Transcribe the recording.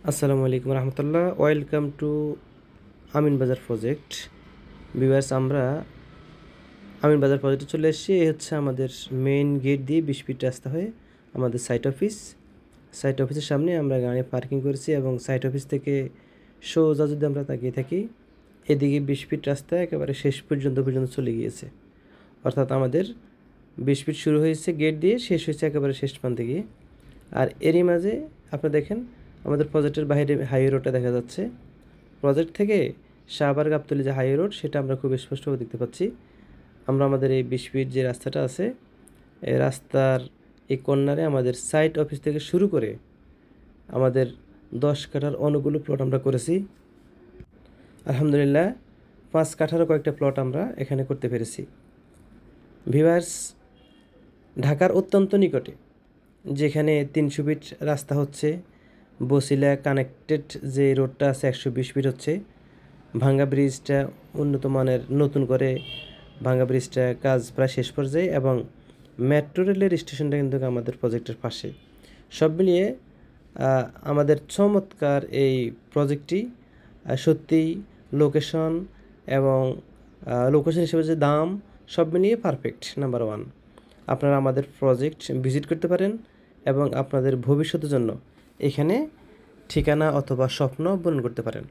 আসসালামু আলাইকুম রহমতুল্লাহ। Welcome to আমিন বাজার প্রজেক্ট। ভিউয়ার্স, আমরা আমিন বাজার প্রজেক্টে চলে এসেছি। এই হচ্ছে আমাদের মেইন গেট দিয়ে 20 ফিট রাস্তা হয়ে আমাদের সাইট অফিস। সাইট অফিসের সামনে আমরা গাড়ি পার্কিং করেছি এবং সাইট অফিস থেকে সোজা যদি আমরা তাকিয়ে থাকি, এদিকে 20 ফিট রাস্তা একেবারে শেষ পর্যন্ত চলে গিয়েছে। অর্থাৎ আমাদের 20 ফিট শুরু হয়েছে গেট দিয়ে, শেষ হয়েছে একেবারে শেষ প্রান্তে গিয়ে। আর এরই মাঝে আপনারা দেখেন আমাদের প্রজেক্টের বাইরে হাইওয়ে রোডটা দেখা যাচ্ছে। প্রজেক্ট থেকে শাহবাগ গাবতলী যে হাইওয়ে রোড, সেটা আমরা খুব স্পষ্টভাবে দেখতে পাচ্ছি। আমরা আমাদের এই 20 ফিট যে রাস্তাটা আছে, এই রাস্তার এই কর্নারে আমাদের সাইট অফিস থেকে শুরু করে আমাদের 10 কাঠার অনেকগুলো প্লট আমরা করেছি। আলহামদুলিল্লাহ 5 কাঠারও কয়েকটা প্লট আমরা এখানে করতে পেরেছি। ভিউয়ার্স, ঢাকার অত্যন্ত নিকটে যেখানে 300 ফিট রাস্তা হচ্ছে, বসিলা কানেক্টেড যে রোডটা আছে 120 ফিট হচ্ছে, ভাঙ্গা ব্রিজটা উন্নত মানের নতুন করে ভাঙ্গা ব্রিজটা কাজ প্রায় শেষ পর্যায়ে, এবং মেট্রো রেলের স্টেশনটা কিন্তু আমাদের প্রজেক্টের পাশে। সব মিলিয়ে আমাদের চমৎকার এই প্রজেক্টটি সত্যিই লোকেশন এবং লোকেশন হিসেবে যে দাম, সব মিলিয়ে পারফেক্ট নাম্বার 1। আপনারা আমাদের প্রজেক্ট ভিজিট করতে পারেন এবং আপনাদের ভবিষ্যতের জন্য এখানে ঠিকানা অথবা স্বপ্ন পূরণ করতে পারেন।